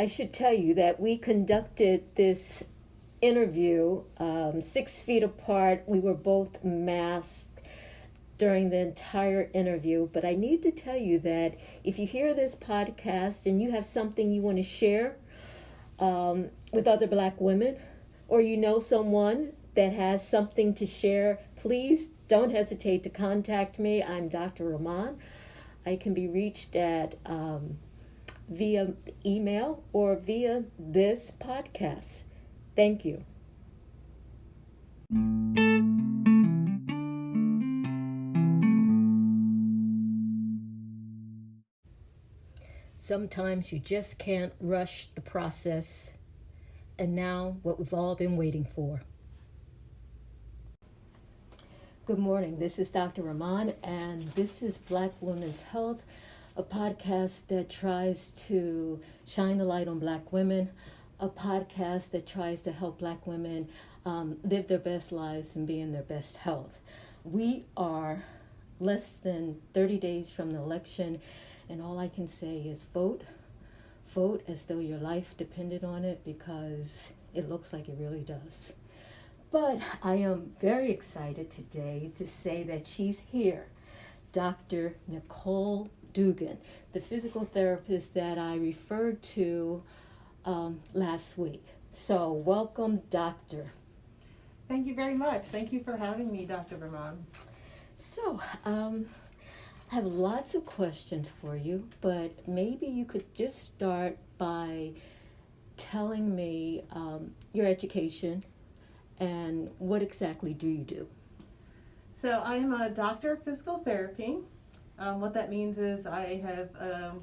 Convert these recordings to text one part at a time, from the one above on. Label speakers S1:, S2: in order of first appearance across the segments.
S1: I should tell you that we conducted this interview 6 feet apart. We were both masked during the entire interview. But I need to tell you that if you hear this podcast and you have something you want to share with other Black women, or you know someone that has something to share, please don't hesitate to contact me. I'm Dr. Rahman. I can be reached at via email or via this podcast. Thank you. Sometimes you just can't rush the process, and now what we've all been waiting for. Good morning, this is Dr. Rahman, and this is Black Women's Health, a podcast that tries to shine the light on Black women, a podcast that tries to help Black women live their best lives and be in their best health. We are less than 30 days from the election, and all I can say is vote. Vote as though your life depended on it, because it looks like it really does. But I am very excited today to say that she's here, Dr. Nicole Dugan, the physical therapist that I referred to last week. So welcome, doctor.
S2: Thank you very much. Thank you for having me, Dr. Rahman.
S1: So I have lots of questions for you, but maybe you could just start by telling me your education and what exactly do you do?
S2: So I'm a doctor of physical therapy. What that means is I have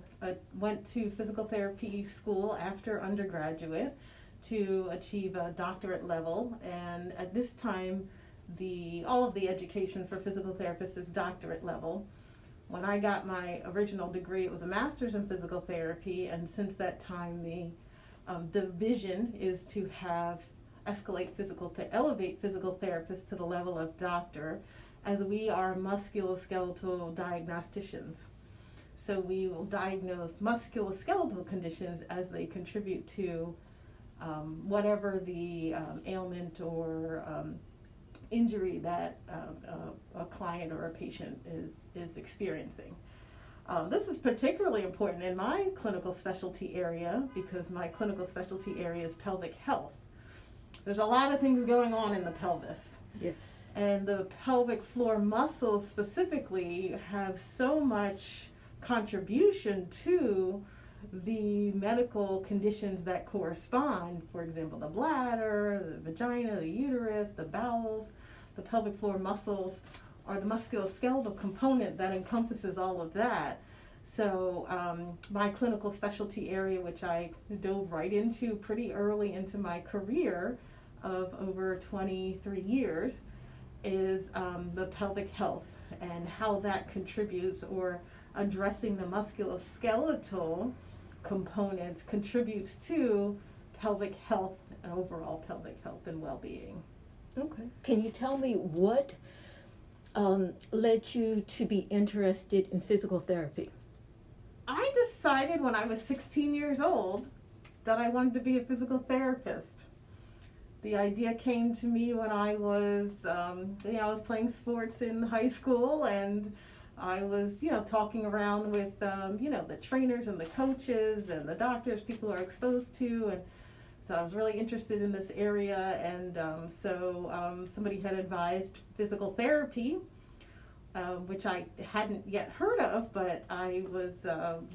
S2: went to physical therapy school after undergraduate to achieve a doctorate level, and at this time all of the education for physical therapists is doctorate level. When I got my original degree, it was a master's in physical therapy, and since that time the vision is to elevate physical therapists to the level of doctor, as we are musculoskeletal diagnosticians. So we will diagnose musculoskeletal conditions as they contribute to whatever the ailment or injury that a client or a patient is experiencing. This is particularly important in my clinical specialty area, because my clinical specialty area is pelvic health. There's a lot of things going on in the pelvis.
S1: Yes.
S2: And the pelvic floor muscles specifically have so much contribution to the medical conditions that correspond. For example, the bladder, the vagina, the uterus, the bowels. The pelvic floor muscles are the musculoskeletal component that encompasses all of that. So my clinical specialty area, which I dove right into pretty early into my career of over 23 years, is the pelvic health and how that contributes, or addressing the musculoskeletal components contributes to pelvic health and overall pelvic health and well-being.
S1: Okay. Can you tell me what led you to be interested in physical therapy?
S2: I decided when I was 16 years old that I wanted to be a physical therapist. The idea came to me when I was, I was playing sports in high school, and I was, talking around with, the trainers and the coaches and the doctors people are exposed to, and so I was really interested in this area, and so somebody had advised physical therapy, which I hadn't yet heard of, but I was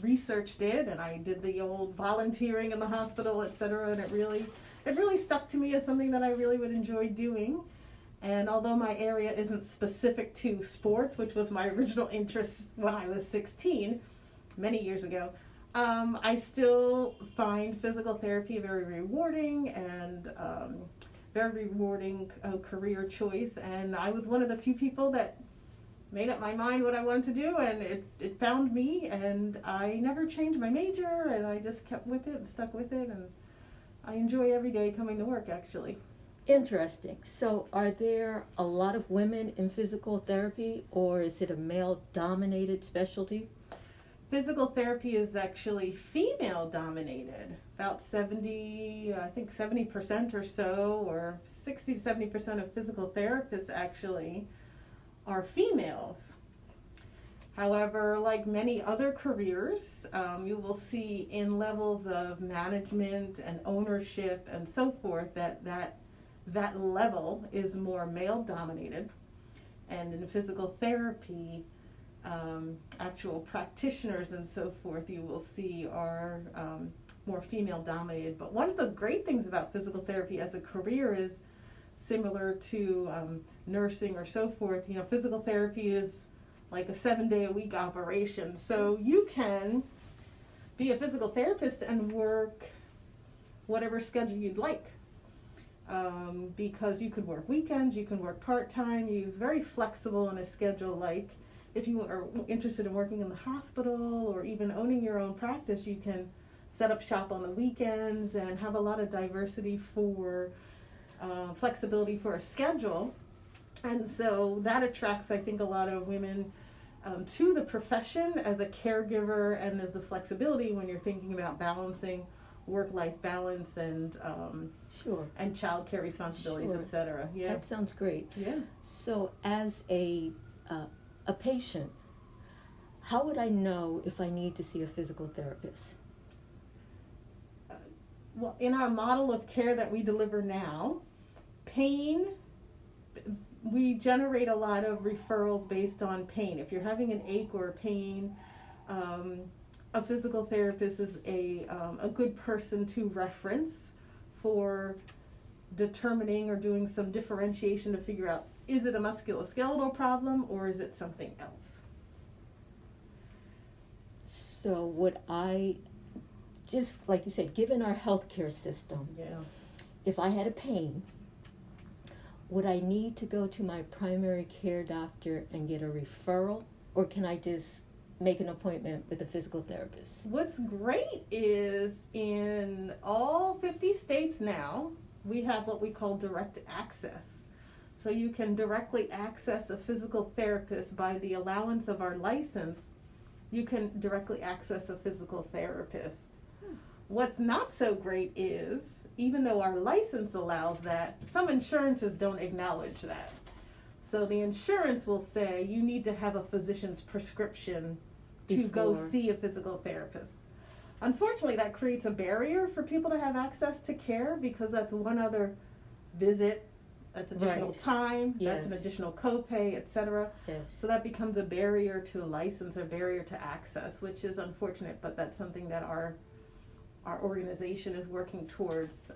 S2: researched it, and I did the old volunteering in the hospital, etc., and it really stuck to me as something that I really would enjoy doing. And although my area isn't specific to sports, which was my original interest when I was 16, many years ago, I still find physical therapy very rewarding and very rewarding career choice. And I was one of the few people that made up my mind what I wanted to do, and it found me, and I never changed my major, and I just kept with it and stuck with it, and I enjoy every day coming to work, actually.
S1: Interesting. So are there a lot of women in physical therapy, or is it a male-dominated specialty?
S2: Physical therapy is actually female dominated. About 70% or so, or 60 to 70% of physical therapists actually are females. However, like many other careers, you will see in levels of management and ownership and so forth that level is more male dominated. And in physical therapy, actual practitioners and so forth, you will see are more female dominated. But one of the great things about physical therapy as a career is similar to nursing or so forth. You know, physical therapy is like a 7-day-a-week operation. So you can be a physical therapist and work whatever schedule you'd like. Because you could work weekends, you can work part-time, you're very flexible in a schedule. Like if you are interested in working in the hospital or even owning your own practice, you can set up shop on the weekends and have a lot of diversity for flexibility for a schedule. And so that attracts, I think, a lot of women to the profession as a caregiver and as the flexibility when you're thinking about balancing work-life balance and
S1: Sure.
S2: and childcare responsibilities,
S1: Sure.
S2: etc. Yeah,
S1: That sounds great.
S2: yeah.
S1: So as a patient, how would I know if I need to see a physical therapist?
S2: Well, in our model of care that we deliver now, pain, we generate a lot of referrals based on pain. If you're having an ache or a pain, a physical therapist is a good person to reference for determining or doing some differentiation to figure out, is it a musculoskeletal problem or is it something else?
S1: So would I, just like you said, given our healthcare system,
S2: Yeah.
S1: if I had a pain, would I need to go to my primary care doctor and get a referral, or can I just make an appointment with a physical therapist?
S2: What's great is in all 50 states now, we have what we call direct access. So you can directly access a physical therapist by the allowance of our license. You can directly access a physical therapist. What's not so great is, even though our license allows that, some insurances don't acknowledge that. So the insurance will say you need to have a physician's prescription to go
S1: Before.
S2: see a physical therapist. Unfortunately, that creates a barrier for people to have access to care because that's one other visit, that's additional
S1: Right.
S2: time,
S1: Yes.
S2: that's an additional copay, etc.
S1: Yes.
S2: So that becomes a barrier to a license, a barrier to access, which is unfortunate, but that's something that our organization is working towards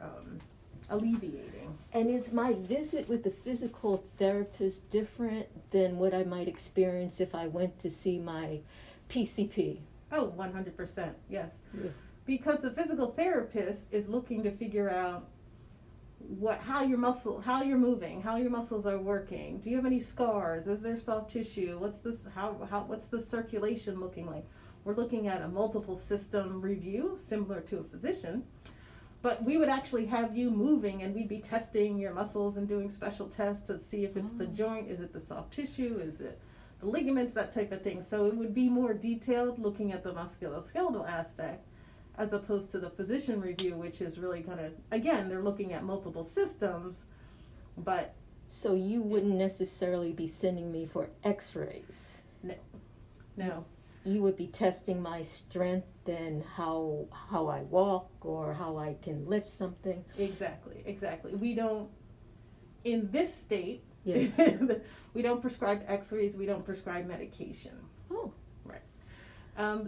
S2: alleviating.
S1: And is my visit with the physical therapist different than what I might experience if I went to see my PCP?
S2: Oh, 100%, yes.
S1: Yeah.
S2: Because the physical therapist is looking to figure out how you're moving, how your muscles are working. Do you have any scars? Is there soft tissue? What's the circulation looking like? We're looking at a multiple system review, similar to a physician, but we would actually have you moving and we'd be testing your muscles and doing special tests to see if it's the joint, is it the soft tissue, is it the ligaments, that type of thing. So it would be more detailed looking at the musculoskeletal aspect as opposed to the physician review, which is really kind of, again, they're looking at multiple systems, but...
S1: So you wouldn't necessarily be sending me for x-rays?
S2: No.
S1: You would be testing my strength and how I walk or how I can lift something?
S2: Exactly. We don't, in this state,
S1: Yes.
S2: we don't prescribe x-rays, we don't prescribe medication.
S1: Oh.
S2: Right.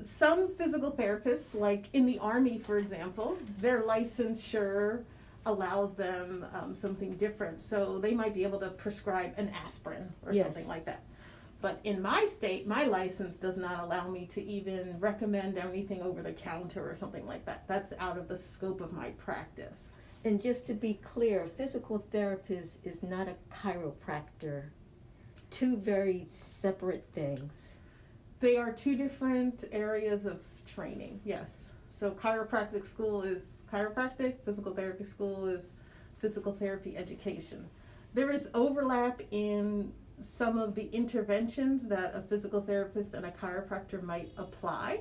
S2: Some physical therapists, like in the Army, for example, their licensure allows them something different. So they might be able to prescribe an aspirin or
S1: Yes.
S2: something like that. But in my state, my license does not allow me to even recommend anything over the counter or something like that. That's out of the scope of my practice.
S1: And just to be clear, a physical therapist is not a chiropractor. Two very separate things.
S2: They are two different areas of training, yes. So chiropractic school is chiropractic, physical therapy school is physical therapy education. There is overlap in some of the interventions that a physical therapist and a chiropractor might apply.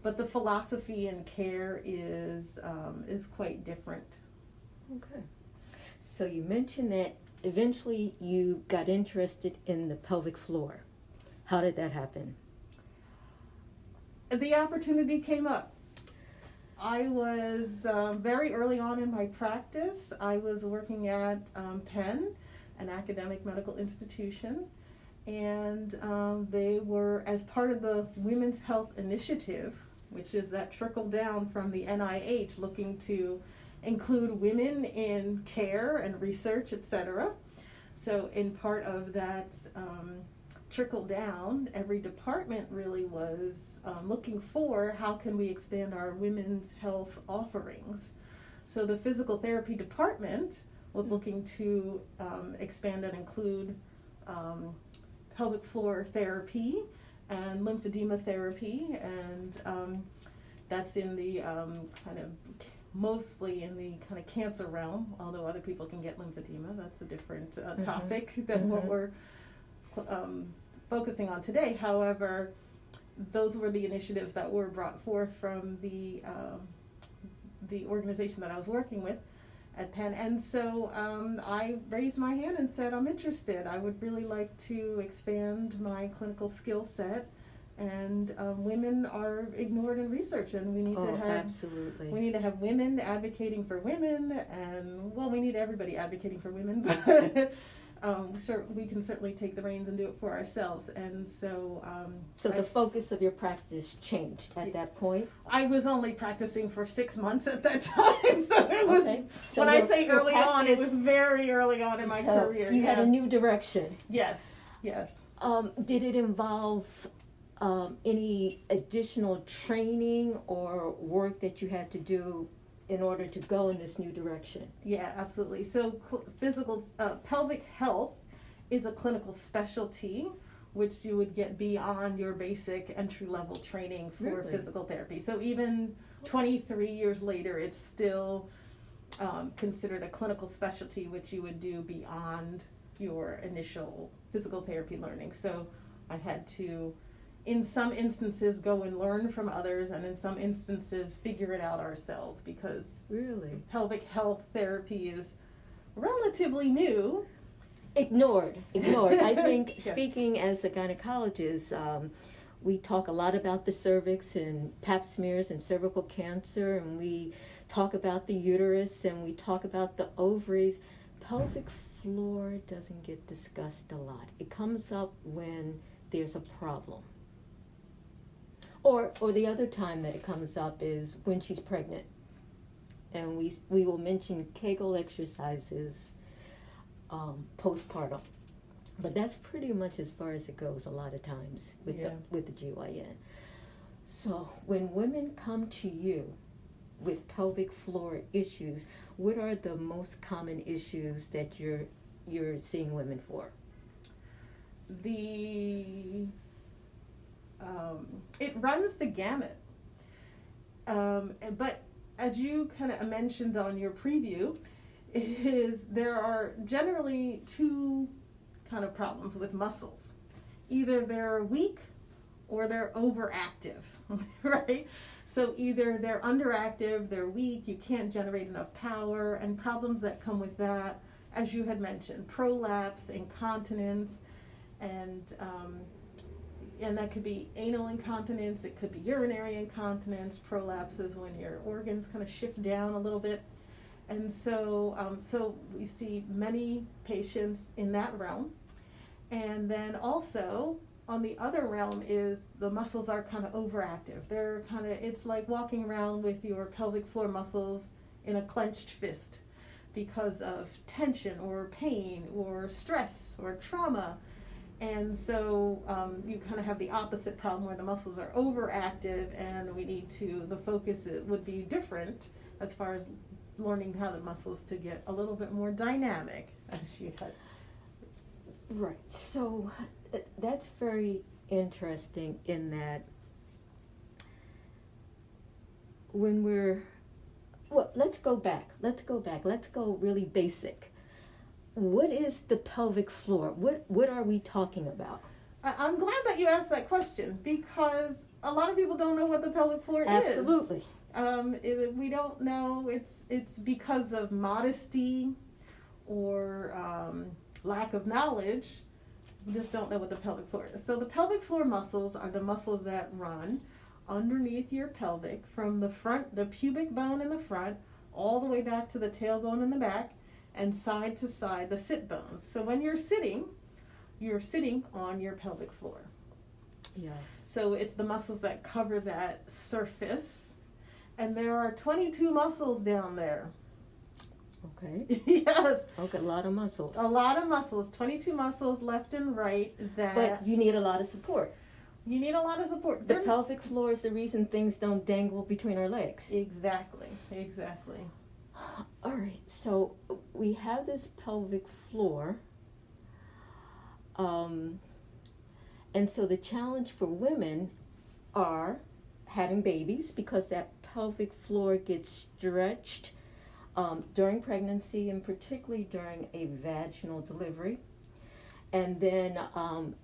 S2: but the philosophy and care is quite different.
S1: Okay. So you mentioned that eventually you got interested in the pelvic floor. How did that happen?
S2: The opportunity came up. I was very early on in my practice. I was working at Penn, an academic medical institution, and they were, as part of the Women's Health Initiative, which is that trickle down from the NIH, looking to include women in care and research, etc. So in part of that trickle down, every department really was looking for how can we expand our women's health offerings. So the physical therapy department was looking to expand and include pelvic floor therapy and lymphedema therapy, and that's in the kind of mostly in the kind of cancer realm, although other people can get lymphedema. That's a different topic than what we're focusing on today. However, those were the initiatives that were brought forth from the organization that I was working with at Penn. And so I raised my hand and said, I'm interested. I would really like to expand my clinical skill set. And women are ignored in research, and we need to have
S1: absolutely.
S2: We need to have women advocating for women, and well, we need everybody advocating for women, but we can certainly take the reins and do it for ourselves. And so
S1: the focus of your practice changed at that point?
S2: I was only practicing for 6 months at that time, so it was,
S1: okay. So
S2: when I say early on, it was very early on in my career.
S1: You had a new direction.
S2: Yes.
S1: Did it involve any additional training or work that you had to do in order to go in this new direction?
S2: Yeah, absolutely. So pelvic health is a clinical specialty which you would get beyond your basic entry-level training for physical therapy. So even 23 years later, it's still considered a clinical specialty which you would do beyond your initial physical therapy learning. So I had to, in some instances, go and learn from others, and in some instances figure it out ourselves, because pelvic health therapy is relatively new.
S1: Ignored. I think speaking as a gynecologist, we talk a lot about the cervix and pap smears and cervical cancer, and we talk about the uterus, and we talk about the ovaries. Pelvic floor doesn't get discussed a lot. It comes up when there's a problem. Or the other time that it comes up is when she's pregnant. And we will mention Kegel exercises postpartum. But that's pretty much as far as it goes a lot of times with the GYN. So when women come to you with pelvic floor issues, what are the most common issues that you're seeing women for?
S2: It runs the gamut. But as you kind of mentioned on your preview, there are generally two kind of problems with muscles. Either they're weak or they're overactive, right? So either they're underactive, they're weak, you can't generate enough power, and problems that come with that, as you had mentioned, prolapse, incontinence, and that could be anal incontinence, it could be urinary incontinence. Prolapse is when your organs kind of shift down a little bit. And so we see many patients in that realm. And then also on the other realm is the muscles are kind of overactive. It's like walking around with your pelvic floor muscles in a clenched fist because of tension or pain or stress or trauma. And so you kind of have the opposite problem where the muscles are overactive, and the focus would be different as far as learning how the muscles to get a little bit more dynamic, as you had.
S1: Right. So that's very interesting in that let's go back. Let's go really basic. What is the pelvic floor? What are we talking about?
S2: I'm glad that you asked that question, because a lot of people don't know what the pelvic floor is.
S1: Absolutely.
S2: We don't know. It's because of modesty or lack of knowledge. We just don't know what the pelvic floor is. So the pelvic floor muscles are the muscles that run underneath your pelvic from the front, the pubic bone in the front, all the way back to the tailbone in the back, and side to side, the sit bones. So when you're sitting on your pelvic floor.
S1: Yeah.
S2: So it's the muscles that cover that surface. And there are 22 muscles down there.
S1: Okay.
S2: Yes.
S1: Okay, a lot of muscles.
S2: A lot of muscles, 22 muscles left and right that...
S1: But you need a lot of support.
S2: You need a lot of support.
S1: The pelvic floor is the reason things don't dangle between our legs.
S2: Exactly.
S1: All right, so we have this pelvic floor. And so the challenge for women are having babies because that pelvic floor gets stretched during pregnancy and particularly during a vaginal delivery. And then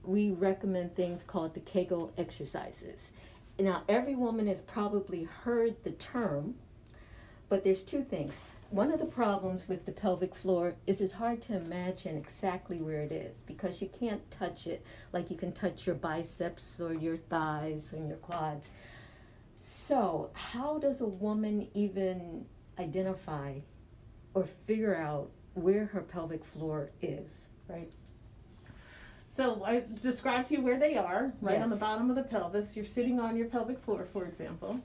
S1: we recommend things called the Kegel exercises. Now, every woman has probably heard the term, but there's two things. One of the problems with the pelvic floor is it's hard to imagine exactly where it is because you can't touch it like you can touch your biceps or your thighs or your quads. So how does a woman even identify or figure out where her pelvic floor is, right?
S2: So I described to you where they are, right? Yes. On the bottom of the pelvis. You're sitting on your pelvic floor, for example.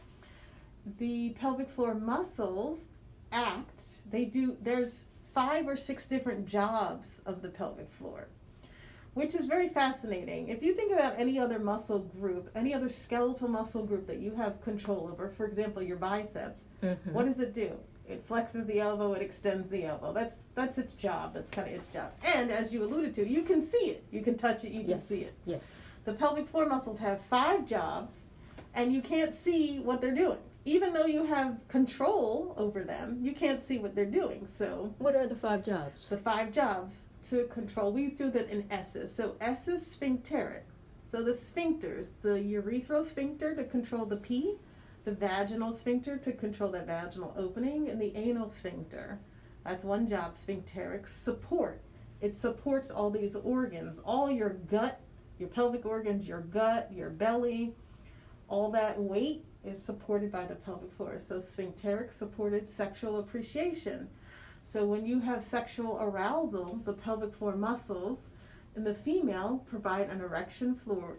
S2: The pelvic floor muscles there's 5 or 6 different jobs of the pelvic floor, which is very fascinating. If you think about any other muscle group, any other skeletal muscle group that you have control over, for example, your biceps, what does it do? It flexes the elbow, it extends the elbow. That's its job. That's kind of its job. And as you alluded to, you can see it. You can touch it. You can see it.
S1: Yes.
S2: The pelvic floor muscles have 5 jobs, and you can't see what they're doing. Even though you have control over them, you can't see what they're doing. So
S1: what are the 5 jobs?
S2: The 5 jobs to control, we do that in S's. So S is sphincteric. So the sphincters, the urethral sphincter to control the pee, the vaginal sphincter to control that vaginal opening, and the anal sphincter. That's one job, sphincteric. Support. It supports all these organs, all your gut, your pelvic organs, your gut, your belly, all that weight is supported by the pelvic floor. So sphincteric supported sexual appreciation. So when you have sexual arousal, the pelvic floor muscles in the female provide an erection floor,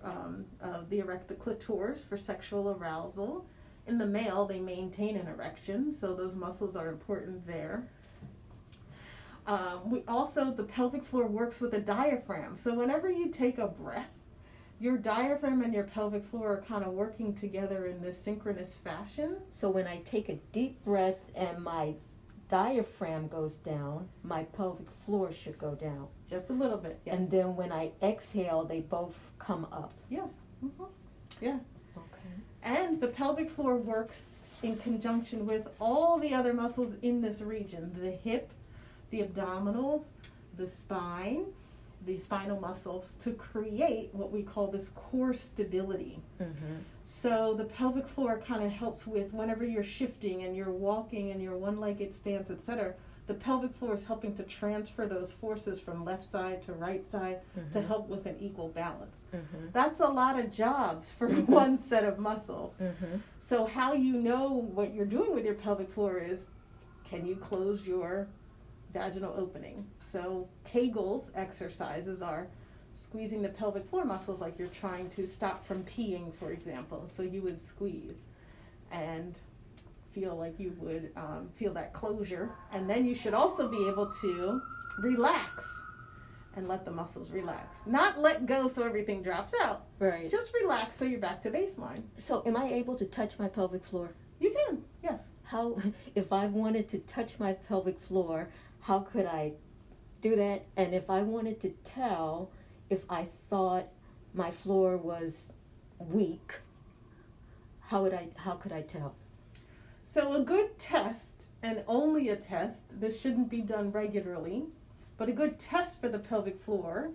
S2: they erect the clitoris for sexual arousal. In the male, they maintain an erection, so those muscles are important there. The pelvic floor works with a diaphragm. So whenever you take a breath, your diaphragm and your pelvic floor are kind of working together in this synchronous fashion.
S1: So when I take a deep breath and my diaphragm goes down, my pelvic floor should go down.
S2: Just a little bit, yes.
S1: And then when I exhale, they both come up.
S2: Yes. Yeah.
S1: Okay.
S2: And the pelvic floor works in conjunction with all the other muscles in this region. The hip, the abdominals, the spine, the spinal muscles to create what we call this core stability. So the pelvic floor kind of helps with whenever you're shifting and you're walking in your one-legged stance, etc. The pelvic floor is helping to transfer those forces from left side to right side to help with an equal balance. That's a lot of jobs for one set of muscles. So how you know what you're doing with your pelvic floor is, can you close your vaginal opening? So Kegel's exercises are squeezing the pelvic floor muscles like you're trying to stop from peeing, for example. So you would squeeze and feel like you would feel that closure. And then you should also be able to relax and let the muscles relax. Not let go so everything drops out.
S1: Right.
S2: Just relax so you're back to baseline.
S1: So am I able to touch my pelvic floor?
S2: You can, yes.
S1: How, if I wanted to touch my pelvic floor, how could I do that? And if I wanted to tell if I thought my floor was weak, how could I tell?
S2: So a good test, and only a test, this shouldn't be done regularly, but a good test for the pelvic floor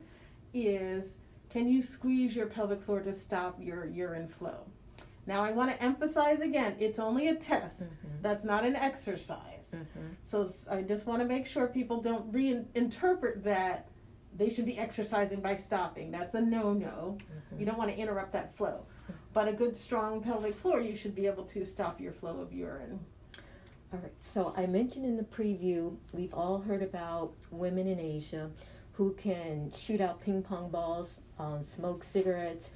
S2: is, can you squeeze your pelvic floor to stop your urine flow? Now I want to emphasize again, it's only a test. That's not an exercise. So I just want to make sure people don't reinterpret that they should be exercising by stopping. That's a no-no. You don't want to interrupt that flow. But a good strong pelvic floor, you should be able to stop your flow of urine.
S1: All right, so I mentioned in the preview, we've all heard about women in Asia who can shoot out ping pong balls, smoke cigarettes.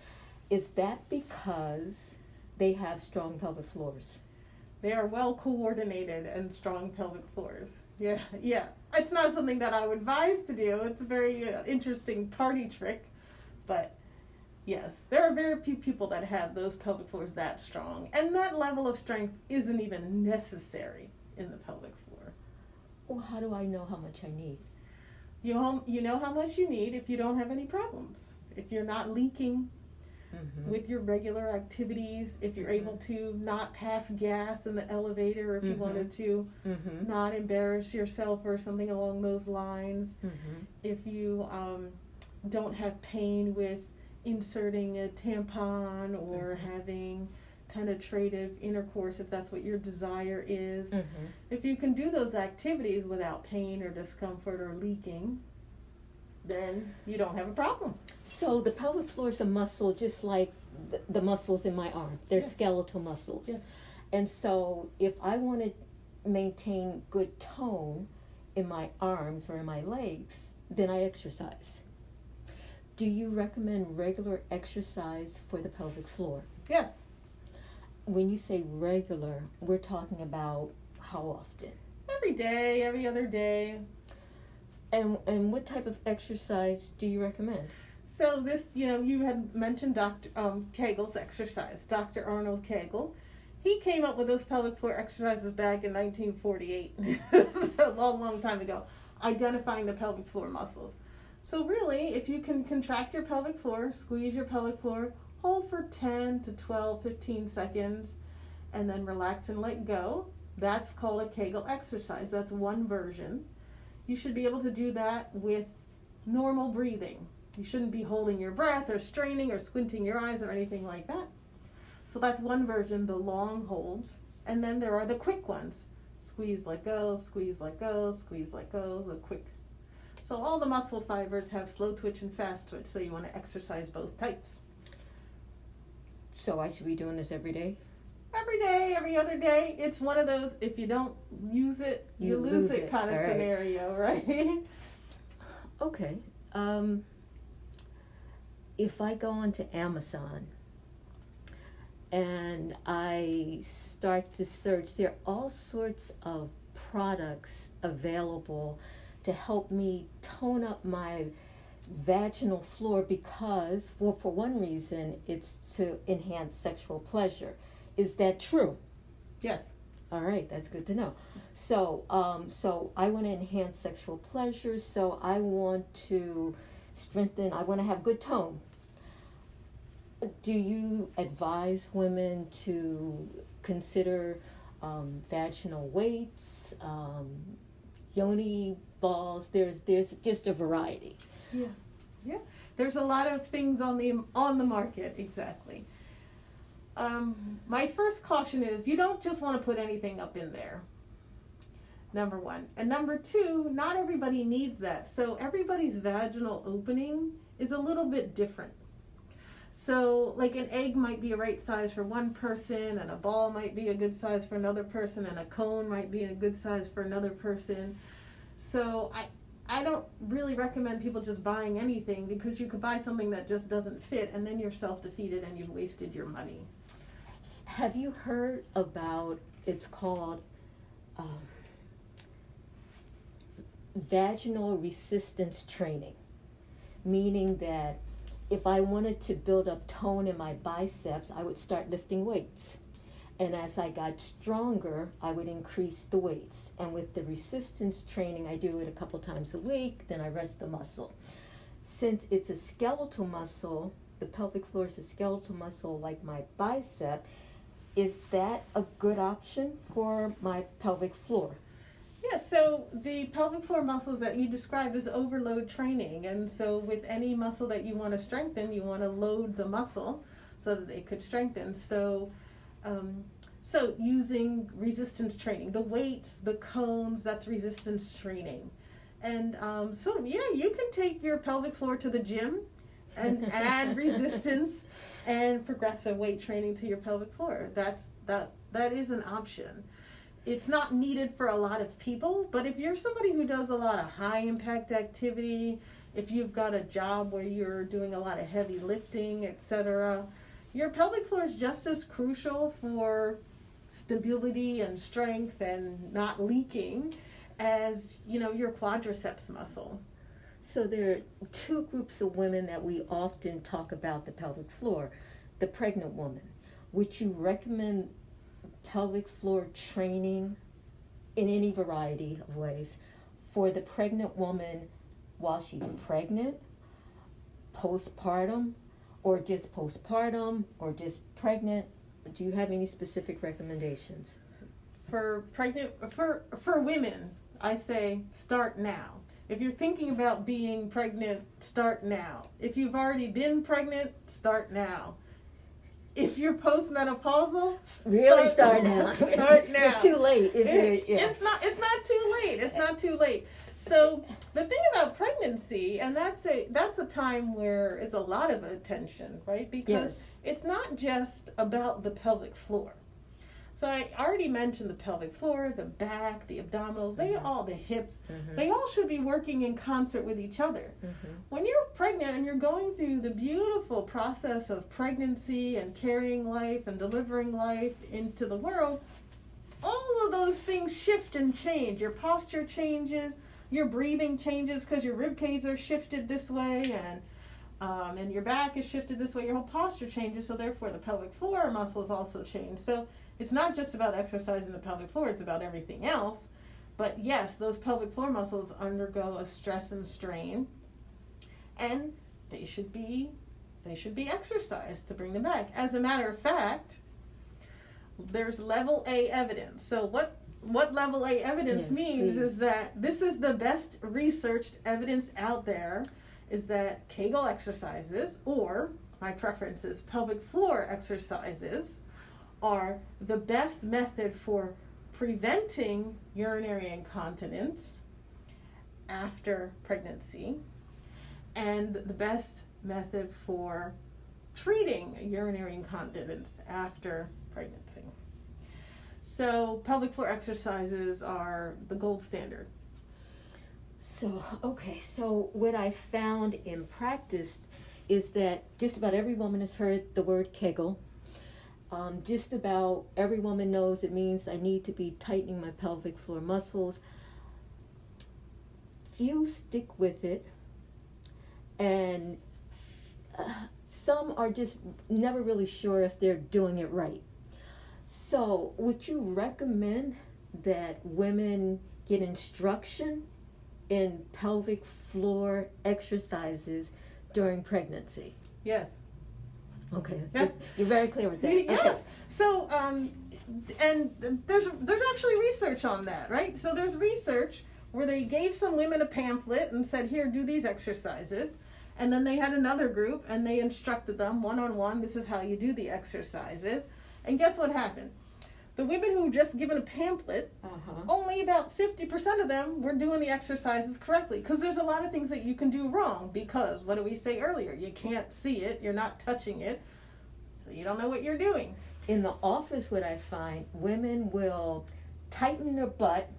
S1: Is that because they have strong pelvic floors?
S2: They are well coordinated and strong pelvic floors. Yeah. It's not something that I would advise to do. It's a very interesting party trick, but yes, there are very few people that have those pelvic floors that strong, and that level of strength isn't even necessary in the pelvic floor.
S1: Well, how do I know how much I need?
S2: You know how much you need if you don't have any problems. If you're not leaking with your regular activities, if you're able to not pass gas in the elevator, if you wanted to not embarrass yourself or something along those lines, if you don't have pain with inserting a tampon or having penetrative intercourse, if that's what your desire is. If you can do those activities without pain or discomfort or leaking, then you don't have a problem.
S1: So the pelvic floor is a muscle just like the muscles in my arm. They're skeletal muscles.
S2: Yes.
S1: And so if I want to maintain good tone in my arms or in my legs, then I exercise. Do you recommend regular exercise for the pelvic floor?
S2: Yes.
S1: When you say regular, we're talking about how often?
S2: Every day, every other day.
S1: And what type of exercise do you recommend?
S2: So this, you had mentioned Dr. Kegel's exercise, Dr. Arnold Kegel. He came up with those pelvic floor exercises back in 1948. This is a long, long time ago, identifying the pelvic floor muscles. So really, if you can contract your pelvic floor, squeeze your pelvic floor, hold for 10 to 12, 15 seconds, and then relax and let go, that's called a Kegel exercise. That's one version. You should be able to do that with normal breathing. You shouldn't be holding your breath or straining or squinting your eyes or anything like that. So that's one version, the long holds. And then there are the quick ones. Squeeze, let go, squeeze, let go, squeeze, let go, the quick. So all the muscle fibers have slow twitch and fast twitch, so you want to exercise both types.
S1: So I should be doing this every day?
S2: Every day, every other day. It's one of those, if you don't use it, you lose it kind of scenario, right?
S1: Okay. If I go onto Amazon and I start to search, there are all sorts of products available to help me tone up my vaginal floor because, well, for one reason, it's to enhance sexual pleasure. Is that true?
S2: Yes.
S1: All right, that's good to know. So I want to enhance sexual pleasure, so I want to strengthen, I want to have good tone. Do you advise women to consider vaginal weights, yoni balls? There's just a variety.
S2: Yeah. There's a lot of things on the market, exactly. My first caution is you don't just want to put anything up in there, number one. And number two, not everybody needs that. So everybody's vaginal opening is a little bit different. So like an egg might be a right size for one person, and a ball might be a good size for another person, and a cone might be a good size for another person. So I don't really recommend people just buying anything, because you could buy something that just doesn't fit and then you're self-defeated and you've wasted your money.
S1: Have you heard about, it's called vaginal resistance training, meaning that if I wanted to build up tone in my biceps, I would start lifting weights. And as I got stronger, I would increase the weights. And with the resistance training, I do it a couple times a week, then I rest the muscle. Since it's a skeletal muscle, the pelvic floor is a skeletal muscle like my bicep, is that a good option for my pelvic floor?
S2: Yeah, so the pelvic floor muscles that you described is overload training. And so with any muscle that you want to strengthen, you want to load the muscle. so that they could strengthen. So using resistance training, the weights, the cones, that's resistance training. And you can take your pelvic floor to the gym and add resistance and progressive weight training to your pelvic floor. That is an option. It's not needed for a lot of people, but if you're somebody who does a lot of high impact activity, if you've got a job where you're doing a lot of heavy lifting, etc., your pelvic floor is just as crucial for stability and strength and not leaking as, your quadriceps muscle.
S1: So there are two groups of women that we often talk about the pelvic floor. The pregnant woman. Would you recommend pelvic floor training in any variety of ways for the pregnant woman while she's pregnant, postpartum, or just pregnant? Do you have any specific recommendations?
S2: For women, I say start now. If you're thinking about being pregnant, start now. If you've already been pregnant, start now. If you're postmenopausal,
S1: really start now.
S2: Start now.
S1: It's too late.
S2: It's not too late. It's not too late. So the thing about pregnancy, and that's a time where it's a lot of attention, right? Because it's not just about the pelvic floor. So I already mentioned the pelvic floor, the back, the abdominals, the hips, they all should be working in concert with each other. When you're pregnant and you're going through the beautiful process of pregnancy and carrying life and delivering life into the world, all of those things shift and change. Your posture changes, your breathing changes because your rib cages are shifted this way and your back is shifted this way. Your whole posture changes, so therefore the pelvic floor muscles also change. So it's not just about exercising the pelvic floor, it's about everything else. But yes, those pelvic floor muscles undergo a stress and strain, and they should be exercised to bring them back. As a matter of fact, there's level A evidence. So what level A evidence means is that this is the best researched evidence out there, is that Kegel exercises, or my preference is pelvic floor exercises, are the best method for preventing urinary incontinence after pregnancy, and the best method for treating urinary incontinence after pregnancy. So pelvic floor exercises are the gold standard.
S1: So what I found in practice is that just about every woman has heard the word Kegel. Just about every woman knows it means I need to be tightening my pelvic floor muscles. Few stick with it, and some are just never really sure if they're doing it right. So would you recommend that women get instruction in pelvic floor exercises during pregnancy?
S2: Yes.
S1: Okay.
S2: Yep.
S1: You're very clear with that.
S2: Yes.
S1: Okay.
S2: So, and there's actually research on that, right? So there's research where they gave some women a pamphlet and said, here, do these exercises. And then they had another group and they instructed them one-on-one, this is how you do the exercises. And guess what happened? The women who were just given a pamphlet, only about 50% of them were doing the exercises correctly, because there's a lot of things that you can do wrong, because what did we say earlier? You can't see it, you're not touching it, so you don't know what you're doing.
S1: In the office, what I find, women will tighten their butt,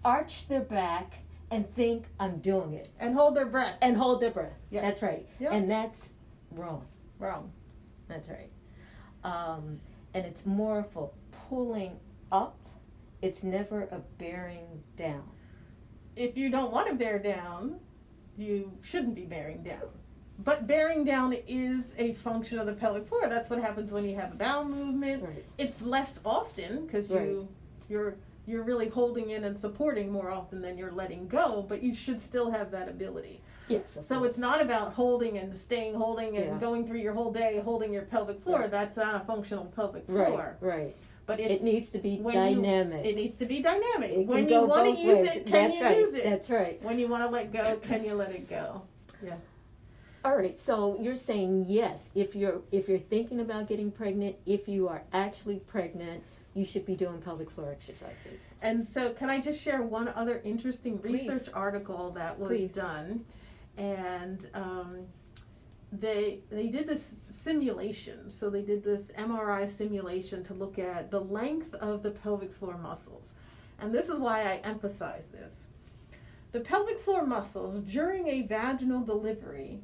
S1: arch their back, and think I'm doing it.
S2: And hold their breath.
S1: Yeah. That's right.
S2: Yep.
S1: And that's wrong. That's right. And it's more of a pulling up. It's never a bearing down.
S2: If you don't want to bear down, you shouldn't be bearing down. But bearing down is a function of the pelvic floor. That's what happens when you have a bowel movement.
S1: Right.
S2: It's less often because you're really holding in and supporting more often than you're letting go, but you should still have that ability.
S1: Yes.
S2: So it's not about holding and staying holding and going through your whole day holding your pelvic floor.
S1: Right.
S2: That's not a functional pelvic floor.
S1: Right.
S2: But
S1: it needs to be dynamic.
S2: It needs to be dynamic.
S1: It
S2: when
S1: you
S2: want to use
S1: ways.
S2: it, can you use it?
S1: That's right.
S2: When you want to let go, can you let it go? Yeah.
S1: All right, so you're saying yes, if you're thinking about getting pregnant, if you are actually pregnant, you should be doing pelvic floor exercises.
S2: And so can I just share one other interesting research
S1: Please.
S2: article that was
S1: Please.
S2: done? And they did this simulation. So they did this MRI simulation to look at the length of the pelvic floor muscles. And this is why I emphasize this. The pelvic floor muscles during a vaginal delivery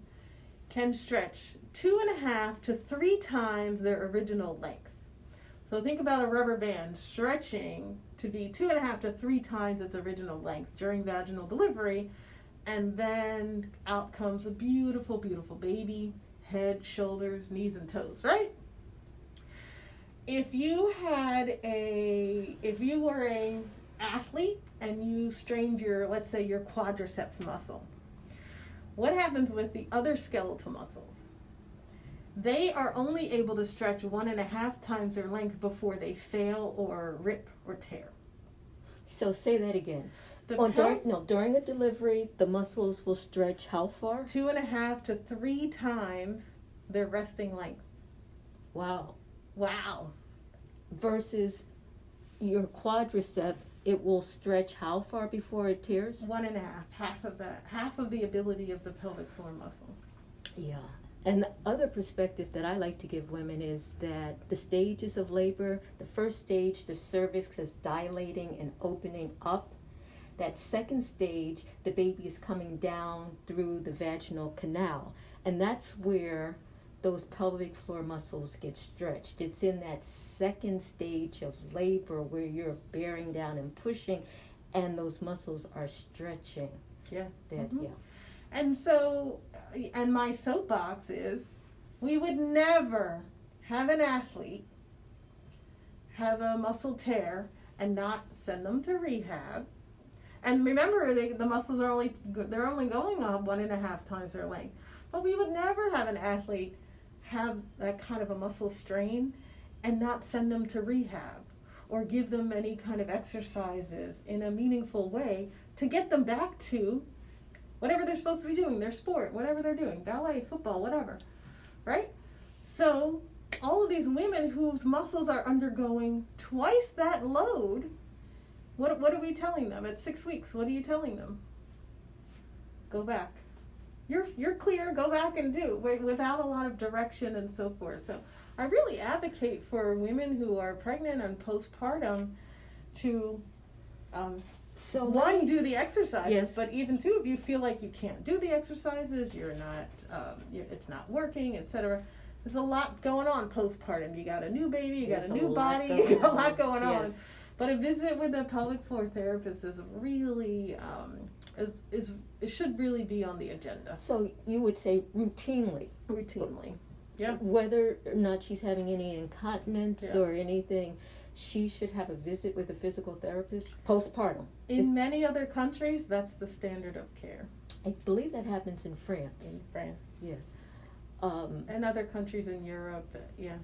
S2: can stretch 2.5 to 3 times their original length. So think about a rubber band stretching to be 2.5 to 3 times its original length during vaginal delivery, and then out comes a beautiful, beautiful baby, head, shoulders, knees, and toes, right? If you were an athlete and you strained your, let's say, your quadriceps muscle, what happens with the other skeletal muscles? They are only able to stretch 1.5 times their length before they fail or rip or tear.
S1: So say that again. During a delivery, the muscles will stretch how far?
S2: 2.5 to 3 times their resting length.
S1: Wow.
S2: Wow.
S1: Versus your quadricep, it will stretch how far before it tears?
S2: 1.5, half of the ability of the pelvic floor muscle.
S1: Yeah. And the other perspective that I like to give women is that the stages of labor, the first stage, the cervix is dilating and opening up. That second stage, the baby is coming down through the vaginal canal. And that's where those pelvic floor muscles get stretched. It's in that second stage of labor where you're bearing down and pushing, and those muscles are stretching.
S2: Yeah.
S1: Yeah.
S2: And so, and my soapbox is, we would never have an athlete have a muscle tear and not send them to rehab. And remember, the muscles are only going up 1.5 times their length. But we would never have an athlete have that kind of a muscle strain and not send them to rehab or give them any kind of exercises in a meaningful way to get them back to whatever they're supposed to be doing, their sport, whatever they're doing, ballet, football, whatever, right? So all of these women whose muscles are undergoing twice that load, what are we telling them at 6 weeks? What are you telling them? Go back. You're clear, go back and do, without a lot of direction and so forth. So I really advocate for women who are pregnant and postpartum to do the exercises,
S1: yes.
S2: But even two, if you feel like you can't do the exercises, you're not, it's not working, etc. There's a lot going on postpartum. You got a new baby, you got a new body, you got a lot going on. But a visit with a pelvic floor therapist is really, it should really be on the agenda.
S1: So you would say routinely.
S2: Routinely, yeah.
S1: Whether or not she's having any incontinence or anything, she should have a visit with a physical therapist postpartum.
S2: In many other countries, that's the standard of care.
S1: I believe that happens in France.
S2: In France.
S1: Yes.
S2: And other countries in Europe, yeah.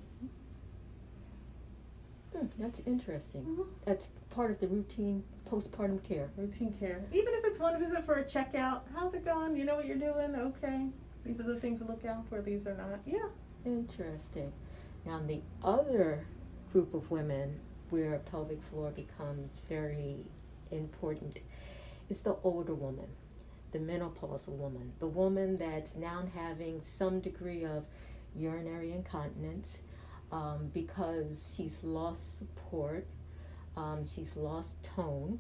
S1: That's interesting.
S2: Mm-hmm.
S1: That's part of the routine postpartum care.
S2: Routine care. Even if it's one visit for a checkout, how's it going? You know what you're doing? Okay. These are the things to look out for. These are not. Yeah.
S1: Interesting. Now, the other group of women where pelvic floor becomes very important is the older woman, the menopausal woman, the woman that's now having some degree of urinary incontinence because she's lost support, she's lost tone,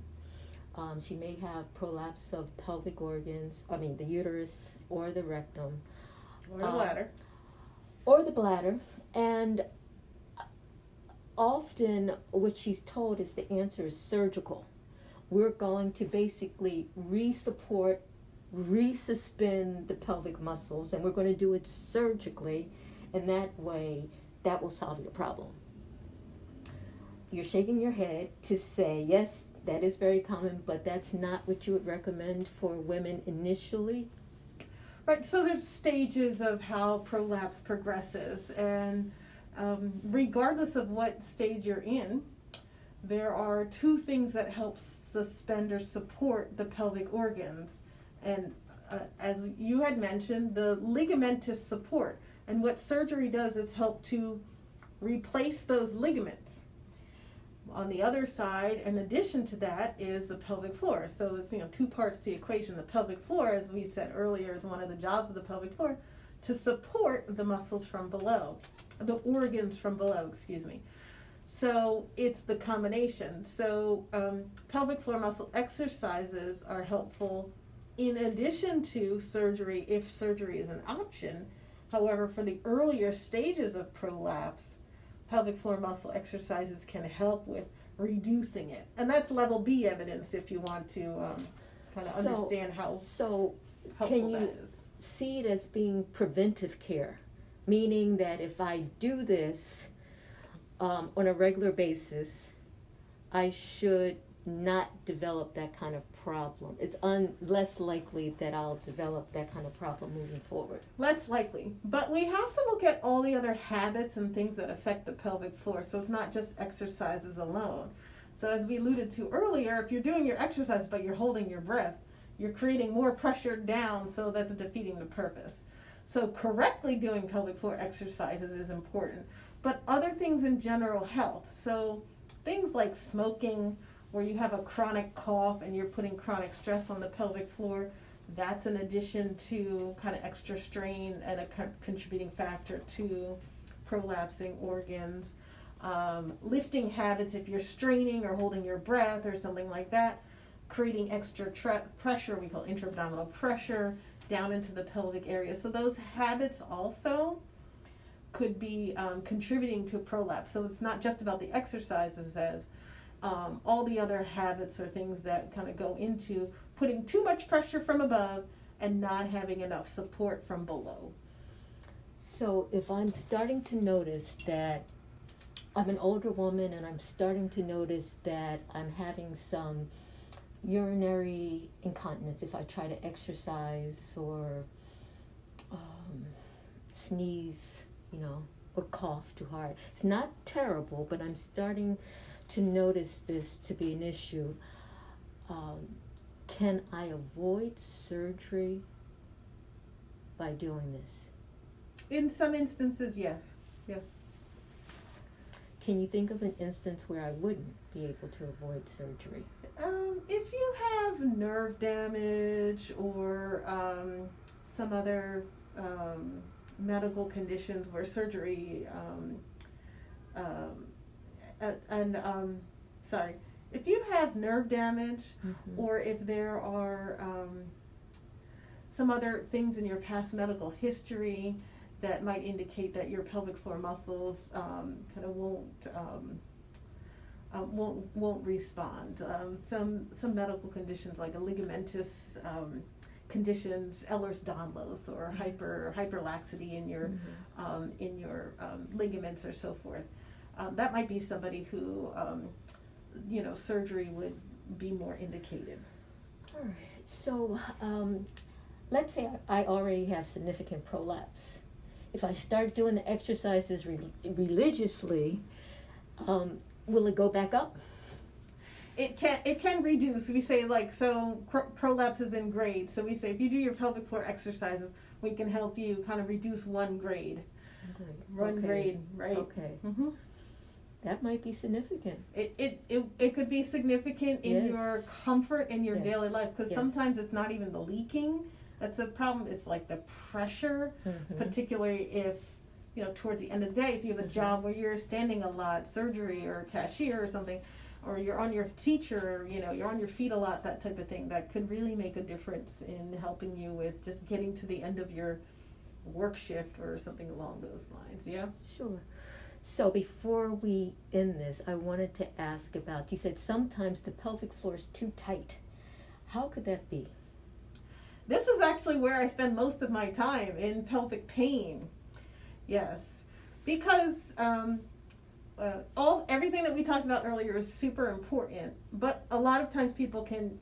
S1: she may have prolapse of pelvic organs, the uterus or the rectum.
S2: Or the bladder.
S1: Or the bladder, and often what she's told is the answer is surgical. We're going to basically re-support, re-suspend the pelvic muscles, and we're going to do it surgically, and that way, that will solve your problem. You're shaking your head to say, yes, that is very common, but that's not what you would recommend for women initially.
S2: Right, so there's stages of how prolapse progresses, and regardless of what stage you're in, there are two things that help suspend or support the pelvic organs, and as you had mentioned, the ligamentous support. And what surgery does is help to replace those ligaments. On the other side, in addition to that, is the pelvic floor. So it's, two parts to the equation. The pelvic floor, as we said earlier, is one of the jobs of the pelvic floor to support the muscles from below, the organs from below, excuse me. So it's the combination. So pelvic floor muscle exercises are helpful in addition to surgery, if surgery is an option. However, for the earlier stages of prolapse, pelvic floor muscle exercises can help with reducing it. And that's level B evidence if you want to kind of understand how helpful
S1: can you
S2: that is.
S1: see it as being preventive care? Meaning that if I do this on a regular basis, I should not develop that kind of problem. It's less likely that I'll develop that kind of problem moving forward.
S2: Less likely. But we have to look at all the other habits and things that affect the pelvic floor. So it's not just exercises alone. So as we alluded to earlier, if you're doing your exercise but you're holding your breath, you're creating more pressure down, so that's defeating the purpose. So correctly doing pelvic floor exercises is important. But other things in general health, so things like smoking, where you have a chronic cough and you're putting chronic stress on the pelvic floor, that's an addition to kind of extra strain and a contributing factor to prolapsing organs. Lifting habits, if you're straining or holding your breath or something like that, creating extra pressure, we call intra-abdominal pressure, down into the pelvic area. So those habits also could be contributing to prolapse. So it's not just about the exercises, as all the other habits or things that kind of go into putting too much pressure from above and not having enough support from below.
S1: So if I'm starting to notice that I'm an older woman and I'm starting to notice that I'm having some urinary incontinence, if I try to exercise or sneeze, or cough too hard. It's not terrible, but I'm starting to notice this to be an issue. Can I avoid surgery by doing this?
S2: In some instances, yes. Yeah.
S1: Can you think of an instance where I wouldn't be able to avoid surgery?
S2: If you have nerve damage or some other medical conditions where surgery if you have nerve damage,
S1: Mm-hmm.
S2: or if there are some other things in your past medical history that might indicate that your pelvic floor muscles kind of won't respond. Some medical conditions like a ligamentous conditions, Ehlers-Danlos, or hyperlaxity in your ligaments or so forth. That might be somebody who surgery would be more indicated.
S1: All right. So let's say I already have significant prolapse. If I start doing the exercises religiously, will it go back up?
S2: It can reduce. We say prolapse is in grades. So we say if you do your pelvic floor exercises, we can help you kind of reduce one grade. One grade, right?
S1: Okay.
S2: Mm-hmm.
S1: That might be significant.
S2: It could be significant in your comfort in your daily life, because sometimes it's not even the leaking that's a problem. It's like the pressure, particularly if towards the end of the day, if you have a job where you're standing a lot, surgery or cashier or something, or you're on your teacher, you're on your feet a lot, that type of thing, that could really make a difference in helping you with just getting to the end of your work shift or something along those lines. Yeah?
S1: Sure. So before we end this, I wanted to ask about, you said sometimes the pelvic floor is too tight. How could that be?
S2: This is actually where I spend most of my time, in pelvic pain. Yes, because everything that we talked about earlier is super important, but a lot of times people can,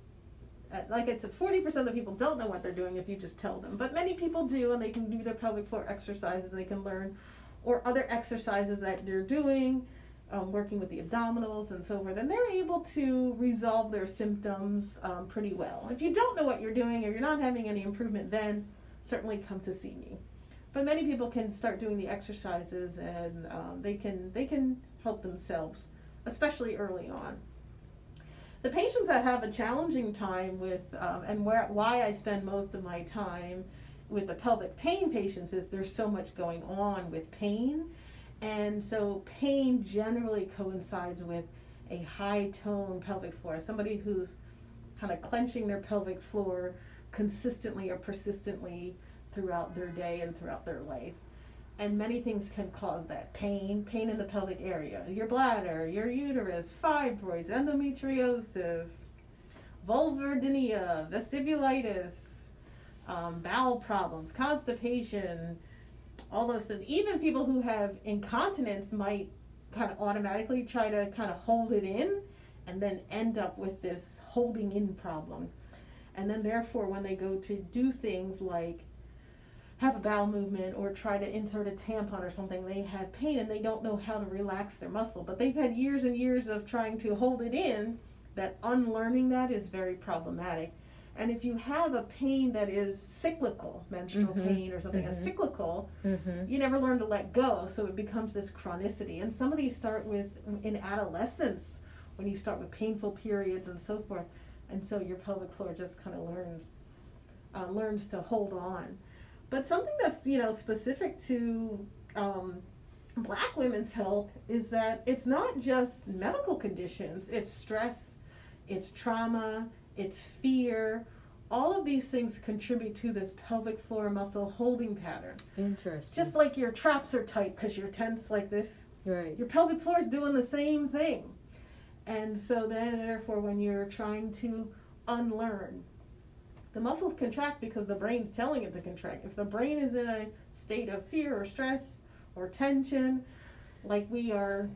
S2: like I said, 40% of the people don't know what they're doing if you just tell them, but many people do, and they can do their pelvic floor exercises, and they can learn, or other exercises that they're doing, working with the abdominals and so forth, and they're able to resolve their symptoms pretty well. If you don't know what you're doing or you're not having any improvement, then certainly come to see me. But many people can start doing the exercises, and they can help themselves, especially early on. The patients that have a challenging time with, why I spend most of my time with the pelvic pain patients, is there's so much going on with pain. And so pain generally coincides with a high tone pelvic floor. Somebody who's kind of clenching their pelvic floor consistently or persistently throughout their day and throughout their life. And many things can cause that pain in the pelvic area. Your bladder, your uterus, fibroids, endometriosis, vulvodynia, vestibulitis, bowel problems, constipation, all those things. Even people who have incontinence might kind of automatically try to kind of hold it in and then end up with this holding in problem. And then therefore when they go to do things like have a bowel movement or try to insert a tampon or something, they have pain and they don't know how to relax their muscle. But they've had years and years of trying to hold it in, that unlearning that is very problematic. And if you have a pain that is cyclical, menstrual pain or something, that's cyclical, you never learn to let go, so it becomes this chronicity. And some of these start in adolescence, when you start with painful periods and so forth. And so your pelvic floor just kind of learns to hold on. But something that's, specific to Black women's health is that it's not just medical conditions. It's stress, it's trauma, it's fear. All of these things contribute to this pelvic floor muscle holding pattern.
S1: Interesting.
S2: Just like your traps are tight because you're tense like this.
S1: Right.
S2: Your pelvic floor is doing the same thing. And so then, therefore, when you're trying to unlearn, the muscles contract because the brain's telling it to contract. If the brain is in a state of fear or stress or tension, like we are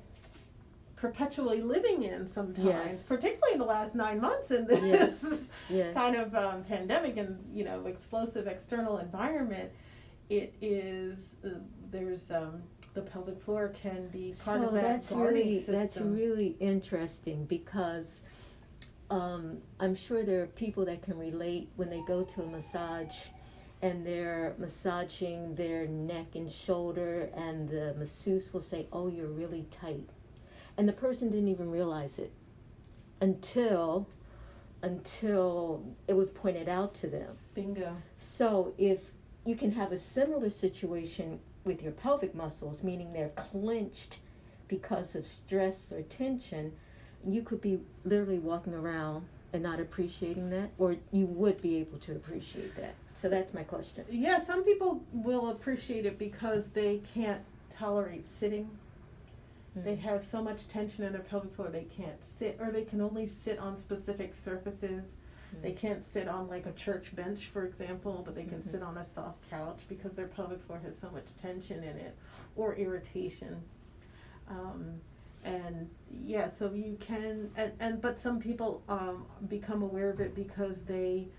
S2: perpetually living in sometimes, particularly in the last 9 months in this kind of pandemic and explosive external environment, it is there's the pelvic floor can be part of that guarding system.
S1: That's really interesting because I'm sure there are people that can relate when they go to a massage and they're massaging their neck and shoulder, and the masseuse will say, "Oh, you're really tight." And the person didn't even realize it until it was pointed out to them.
S2: Bingo.
S1: So if you can have a similar situation with your pelvic muscles, meaning they're clenched because of stress or tension, you could be literally walking around and not appreciating that, or you would be able to appreciate that. So that's my question.
S2: Yeah, some people will appreciate it because they can't tolerate sitting. They have so much tension in their pelvic floor they can't sit, or they can only sit on specific surfaces. They can't sit on like a church bench, for example, but they can sit on a soft couch because their pelvic floor has so much tension in it, or irritation. So you can, but some people become aware of it because they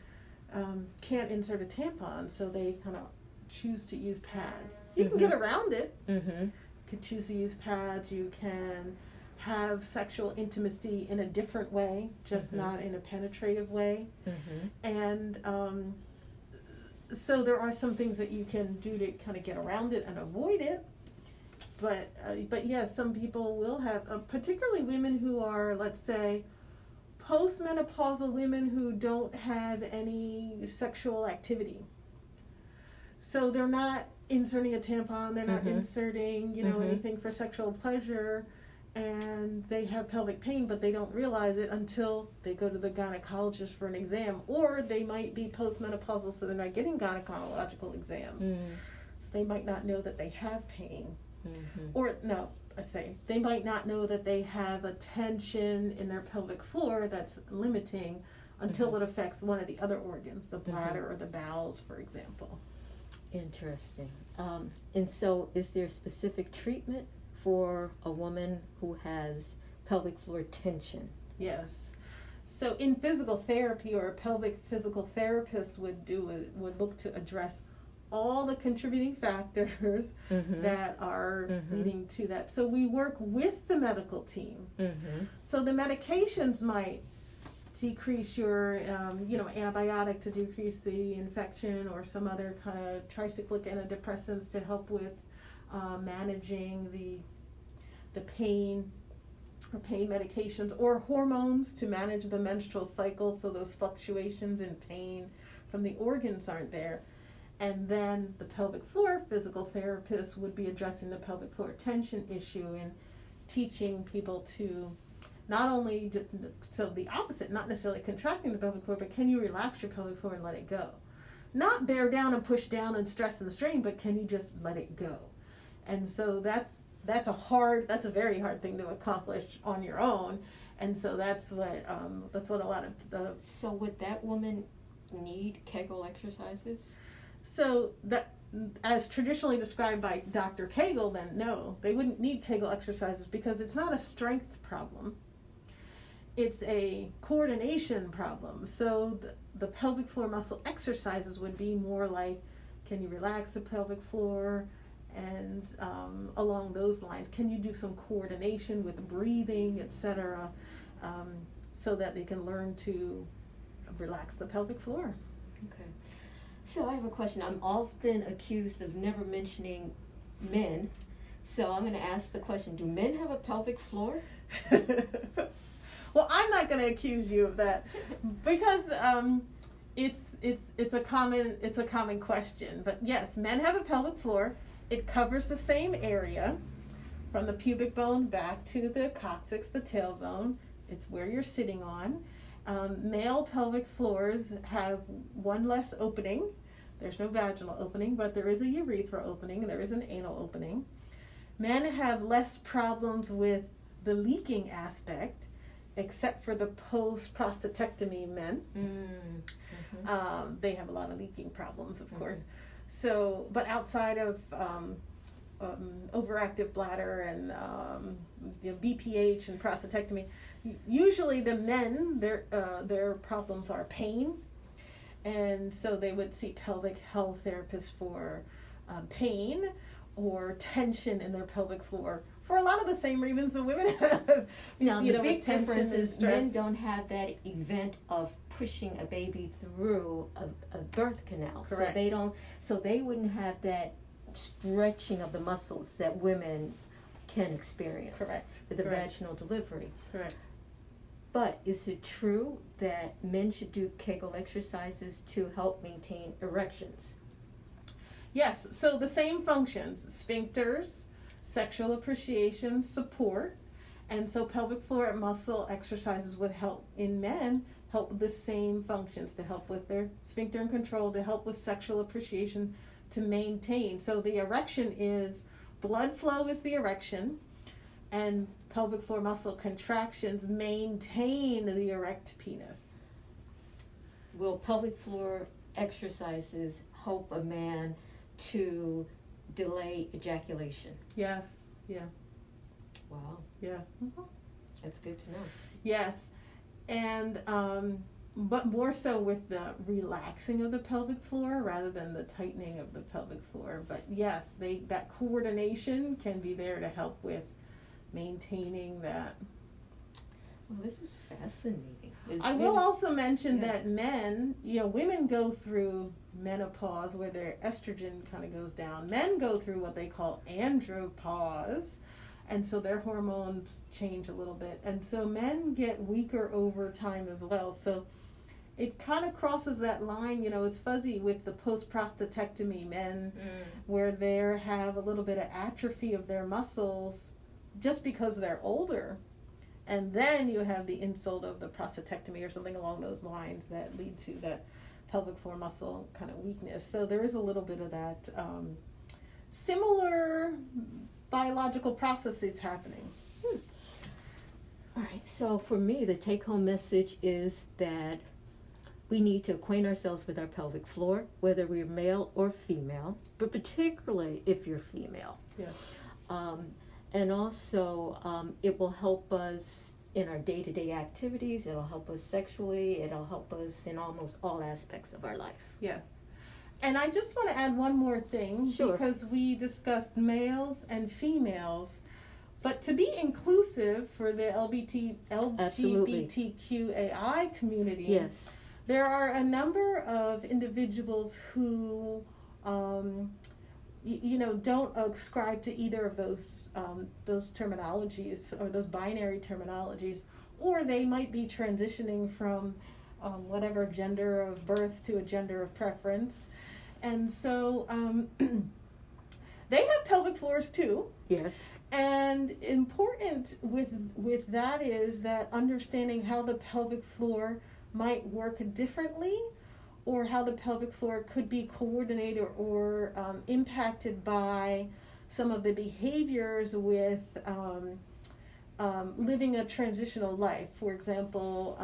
S2: can't insert a tampon, so they kind of choose to use pads. You can get around it. You can choose to use pads. You can have sexual intimacy in a different way, just not in a penetrative way. And so there are some things that you can do to kind of get around it and avoid it. But yes, some people will have, particularly women who are, let's say, postmenopausal women who don't have any sexual activity. So they're not inserting a tampon, they're not inserting, anything for sexual pleasure, and they have pelvic pain, but they don't realize it until they go to the gynecologist for an exam, or they might be postmenopausal, so they're not getting gynecological exams. So they might not know that they have pain. Or, no, they might not know that they have a tension in their pelvic floor that's limiting until it affects one of the other organs, the bladder or the bowels, for example.
S1: Interesting. And so is there specific treatment for a woman who has pelvic floor tension?
S2: Yes. So in physical therapy, or a pelvic physical therapist would look to address all the contributing factors that are leading to that. So we work with the medical team. So the medications might decrease your, antibiotic to decrease the infection, or some other kind of tricyclic antidepressants to help with managing the pain, or pain medications, or hormones to manage the menstrual cycle, so those fluctuations in pain from the organs aren't there. And then the pelvic floor physical therapist would be addressing the pelvic floor tension issue and teaching people to not only, so the opposite, not necessarily contracting the pelvic floor, but can you relax your pelvic floor and let it go? Not bear down and push down and stress and strain, but can you just let it go? And so that's a very hard thing to accomplish on your own. And so that's what a lot of the.
S1: So would that woman need Kegel exercises?
S2: So that, as traditionally described by Dr. Kegel, then no, they wouldn't need Kegel exercises, because it's not a strength problem. It's a coordination problem. So the pelvic floor muscle exercises would be more like, can you relax the pelvic floor? And along those lines, can you do some coordination with breathing, etc., so that they can learn to relax the pelvic floor.
S1: Okay. So I have a question. I'm often accused of never mentioning men. So I'm going to ask the question, do men have a pelvic floor?
S2: Well, I'm not going to accuse you of that, because it's a common question. But yes, men have a pelvic floor. It covers the same area from the pubic bone back to the coccyx, the tailbone. It's where you're sitting on. Male pelvic floors have one less opening. There's no vaginal opening, but there is a urethra opening, there is an anal opening. Men have less problems with the leaking aspect, except for the post-prostatectomy men. They have a lot of leaking problems, of course. So, but outside of overactive bladder and BPH and prostatectomy, usually the men, their problems are pain, and so they would see pelvic health therapists for pain or tension in their pelvic floor for a lot of the same reasons that women have.
S1: Now, the big difference is men don't have that event of pushing a baby through a birth canal.
S2: Correct.
S1: So they wouldn't have that stretching of the muscles that women can experience.
S2: Correct.
S1: With the
S2: Correct.
S1: vaginal delivery.
S2: Correct.
S1: But is it true that men should do Kegel exercises to help maintain erections?
S2: Yes, so the same functions: sphincters, sexual appreciation, support. And so pelvic floor muscle exercises would help in men, help with the same functions, to help with their sphincter and control, to help with sexual appreciation, to maintain. So the erection is, blood flow is the erection, and pelvic floor muscle contractions maintain the erect penis.
S1: Will pelvic floor exercises help a man to delay ejaculation?
S2: Yes. Yeah.
S1: Wow.
S2: Yeah.
S1: That's good to know.
S2: Yes. And but more so with the relaxing of the pelvic floor rather than the tightening of the pelvic floor. But yes, that coordination can be there to help with maintaining that.
S1: Well, this was fascinating.
S2: I will also mention that men, women go through menopause where their estrogen kind of goes down. Men go through what they call andropause, and so their hormones change a little bit. And so men get weaker over time as well. So it kind of crosses that line, it's fuzzy with the post-prostatectomy men where they have a little bit of atrophy of their muscles just because they're older. And then you have the insult of the prostatectomy or something along those lines that lead to that pelvic floor muscle kind of weakness. So there is a little bit of that similar biological processes happening.
S1: All right, so for me, the take-home message is that we need to acquaint ourselves with our pelvic floor, whether we're male or female, but particularly if you're female.
S2: Yes.
S1: And also, it will help us in our day-to-day activities. It'll help us sexually. It'll help us in almost all aspects of our life.
S2: Yes. And I just want to add one more thing,
S1: Sure.
S2: because we discussed males and females, but to be inclusive for the
S1: Absolutely.
S2: LGBTQAI community,
S1: Yes.
S2: there are a number of individuals who, don't ascribe to either of those terminologies, or those binary terminologies, or they might be transitioning from whatever gender of birth to a gender of preference. And so they have pelvic floors too.
S1: Yes.
S2: And important with that is that understanding how the pelvic floor might work differently, or how the pelvic floor could be coordinated or impacted by some of the behaviors with living a transitional life. For example,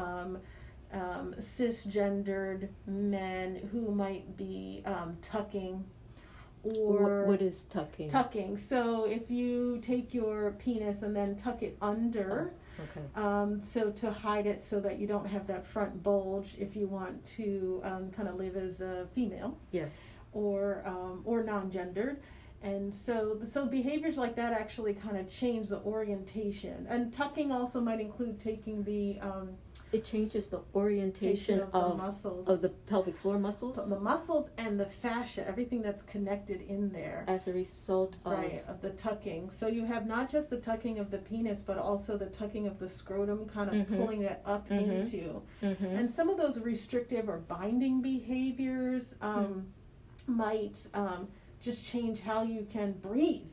S2: cisgendered men who might be tucking, or
S1: what is tucking?
S2: Tucking. So if you take your penis and then tuck it under,
S1: okay.
S2: So to hide it so that you don't have that front bulge if you want to kind of live as a female.
S1: Yes.
S2: Or non-gendered. And so behaviors like that actually kind of change the orientation. And tucking also might include taking the
S1: it changes the orientation
S2: of the muscles,
S1: of the pelvic floor muscles,
S2: the muscles and the fascia, everything that's connected in there,
S1: as a result
S2: of the tucking. So you have not just the tucking of the penis, but also the tucking of the scrotum, kind of pulling that up into. And some of those restrictive or binding behaviors might just change how you can breathe,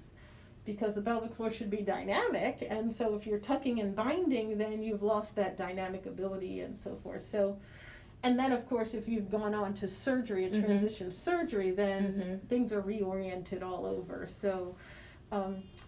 S2: because the pelvic floor should be dynamic, and so if you're tucking and binding, then you've lost that dynamic ability and so forth. So, and then of course, if you've gone on to surgery, a transition surgery, then things are reoriented all over. So,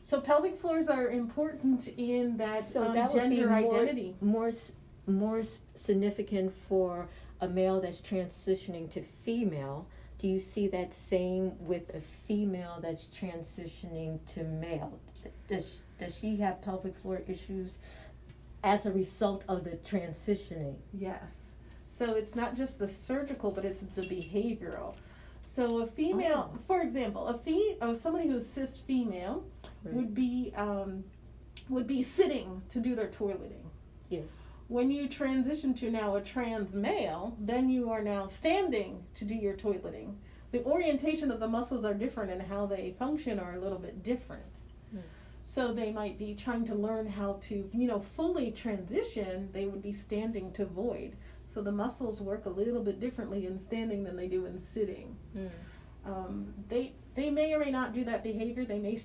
S2: so pelvic floors are important in that,
S1: that
S2: gender
S1: would be
S2: identity.
S1: More significant for a male that's transitioning to female. Do you see that same with a female that's transitioning to male? Does she have pelvic floor issues as a result of the transitioning?
S2: Yes. So it's not just the surgical, but it's the behavioral. So a female, for example, somebody who's cis female would be sitting to do their toileting.
S1: Yes.
S2: When you transition to now a trans male, then you are now standing to do your toileting. The orientation of the muscles are different, and how they function are a little bit different. So they might be trying to learn how to, fully transition. They would be standing to void. So the muscles work a little bit differently in standing than they do in sitting. They may or may not do that behavior. They may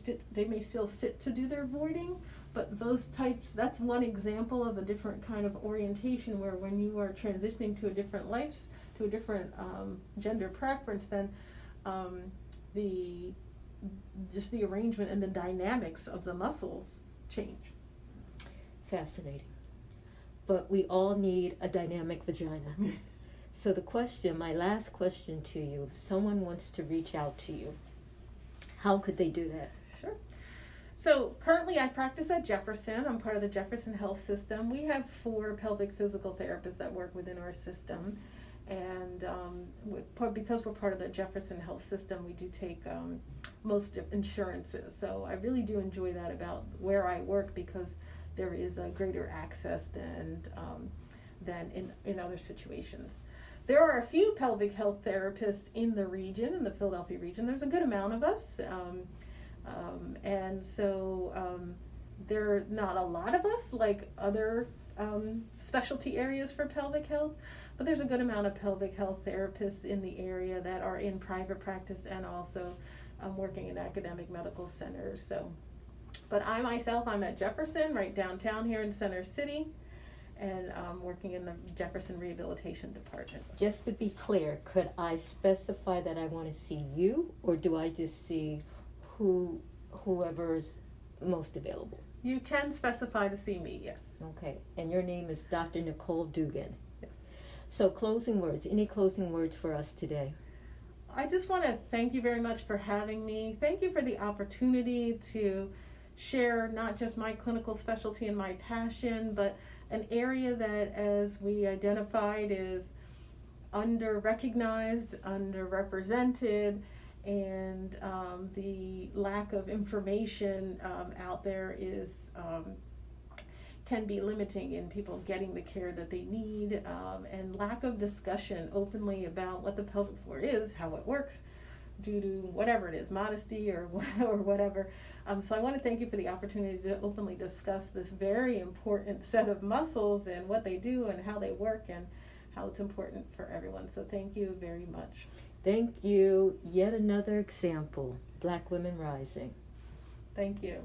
S2: still sit to do their voiding. But those types, that's one example of a different kind of orientation, where when you are transitioning to a different to a different gender preference, then the arrangement and the dynamics of the muscles change.
S1: Fascinating. But we all need a dynamic vagina. So my last question to you, if someone wants to reach out to you, how could they do that?
S2: Sure. So currently I practice at Jefferson. I'm part of the Jefferson Health System. We have 4 pelvic physical therapists that work within our system. And because we're part of the Jefferson Health System, we do take most insurances. So I really do enjoy that about where I work, because there is a greater access than in other situations. There are a few pelvic health therapists in the region, in the Philadelphia region. There's a good amount of us. And so there are not a lot of us like other specialty areas for pelvic health, but there's a good amount of pelvic health therapists in the area that are in private practice and also working in academic medical centers. So, but I'm at Jefferson, right downtown here in Center City, and working in the Jefferson Rehabilitation Department.
S1: Just to be clear, could I specify that I want to see you, or do I just see whoever's most available?
S2: You can specify to see me, yes.
S1: Okay, and your name is Dr. Nicole Dugan.
S2: Yes.
S1: So closing words, any closing words for us today?
S2: I just want to thank you very much for having me. Thank you for the opportunity to share not just my clinical specialty and my passion, but an area that, as we identified, is under-recognized, underrepresented, and the lack of information out there is can be limiting in people getting the care that they need, and lack of discussion openly about what the pelvic floor is, how it works, due to whatever it is, modesty or whatever. So I want to thank you for the opportunity to openly discuss this very important set of muscles and what they do and how they work and how it's important for everyone. So thank you very much.
S1: Thank you. Yet another example, Black women rising.
S2: Thank you.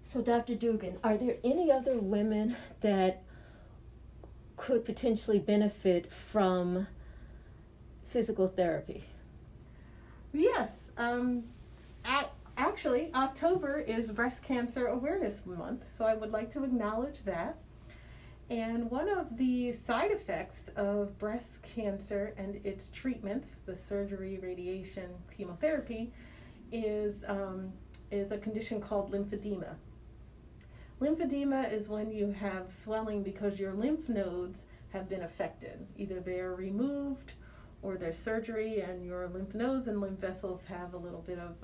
S1: So Dr. Dugan, are there any other women that could potentially benefit from physical therapy?
S2: Yes. Actually, October is Breast Cancer Awareness Month, so I would like to acknowledge that. And one of the side effects of breast cancer and its treatments, the surgery, radiation, chemotherapy, is a condition called lymphedema. Lymphedema is when you have swelling because your lymph nodes have been affected. Either they're removed or there's surgery and your lymph nodes and lymph vessels have a little bit of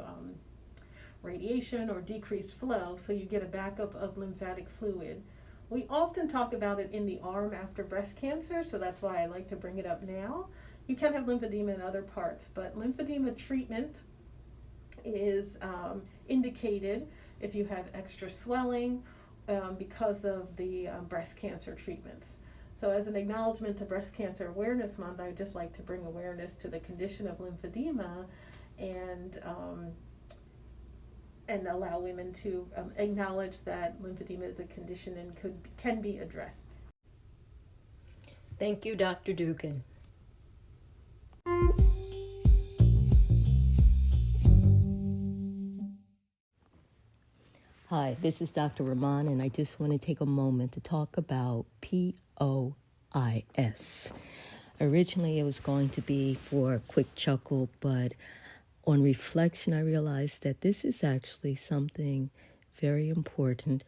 S2: radiation or decreased flow, so you get a backup of lymphatic fluid. We often talk about it in the arm after breast cancer, so that's why I like to bring it up now. You can have lymphedema in other parts, but lymphedema treatment is indicated if you have extra swelling because of the breast cancer treatments. So as an acknowledgement to Breast Cancer Awareness Month, I would just like to bring awareness to the condition of lymphedema and allow women to acknowledge that lymphedema is a condition and can be addressed.
S1: Thank you, Dr. Dugan. Hi, this is Dr. Rahman, and I just want to take a moment to talk about POIS. Originally, it was going to be for a quick chuckle, but on reflection, I realized that this is actually something very important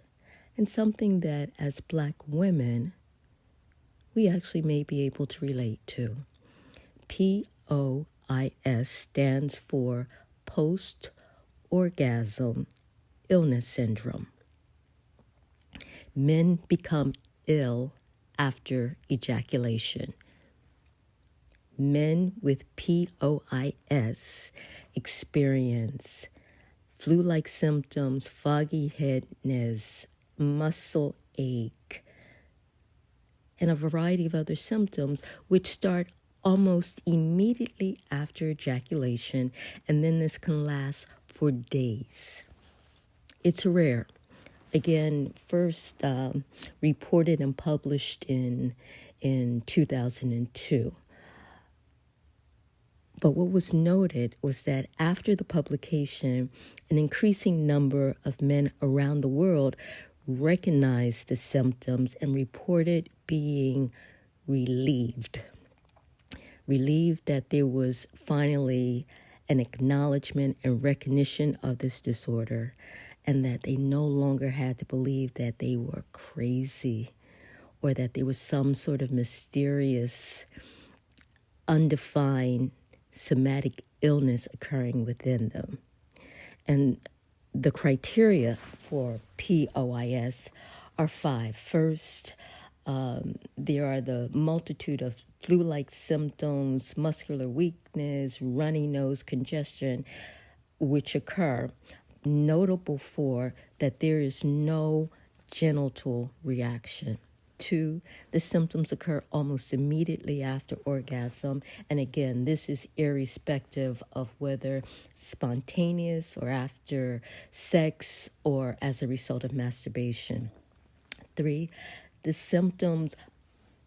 S1: and something that as Black women, we actually may be able to relate to. POIS stands for Post-Orgasm Illness Syndrome. Men become ill after ejaculation. Men with POIS experience flu-like symptoms, foggy headedness, muscle ache, and a variety of other symptoms which start almost immediately after ejaculation, and then this can last for days. It's rare. Again, first reported and published in 2002. But what was noted was that after the publication, an increasing number of men around the world recognized the symptoms and reported being relieved. Relieved that there was finally an acknowledgement and recognition of this disorder, and that they no longer had to believe that they were crazy or that there was some sort of mysterious, undefined somatic illness occurring within them. And the criteria for POIS are 5. First, there are the multitude of flu-like symptoms, muscular weakness, runny nose, congestion, which occur. Notable for that there is no genital reaction. 2, the symptoms occur almost immediately after orgasm. And again, this is irrespective of whether spontaneous or after sex or as a result of masturbation. 3, the symptoms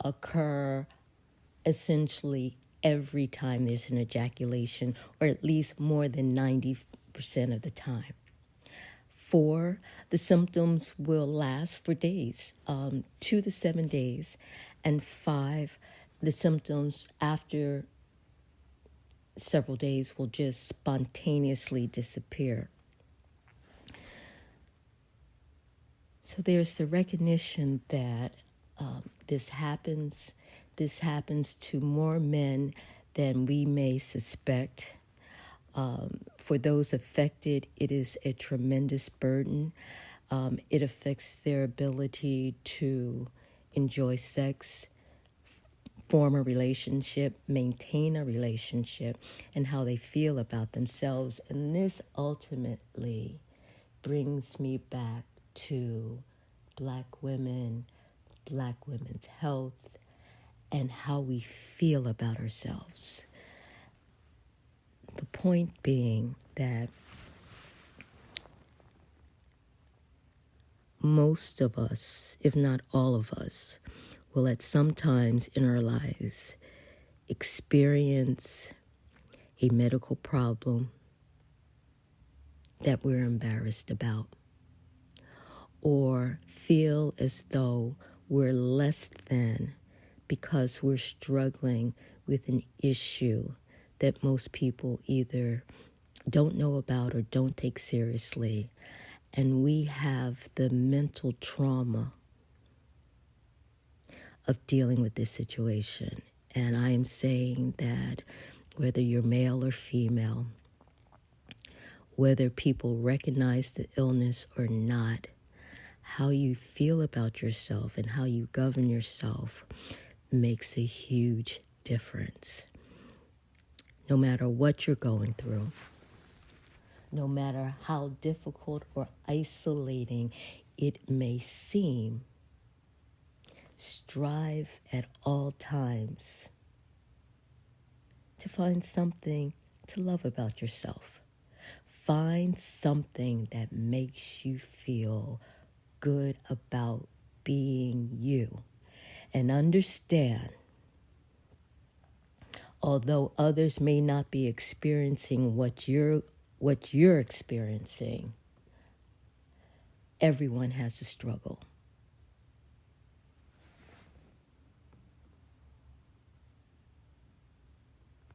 S1: occur essentially every time there's an ejaculation, or at least more than 90% of the time. 4, the symptoms will last for days, 2 to 7 days. And 5, the symptoms after several days will just spontaneously disappear. So there's the recognition that this happens to more men than we may suspect. For those affected, it is a tremendous burden. It affects their ability to enjoy sex, form a relationship, maintain a relationship, and how they feel about themselves. And this ultimately brings me back to Black women, Black women's health, and how we feel about ourselves. The point being that most of us, if not all of us, will at some times in our lives experience a medical problem that we're embarrassed about, or feel as though we're less than because we're struggling with an issue that most people either don't know about or don't take seriously. And we have the mental trauma of dealing with this situation. And I am saying that whether you're male or female, whether people recognize the illness or not, how you feel about yourself and how you govern yourself makes a huge difference. No matter what you're going through, no matter how difficult or isolating it may seem, strive at all times to find something to love about yourself. Find something that makes you feel good about being you. And understand, although others may not be experiencing what you're experiencing, everyone has a struggle.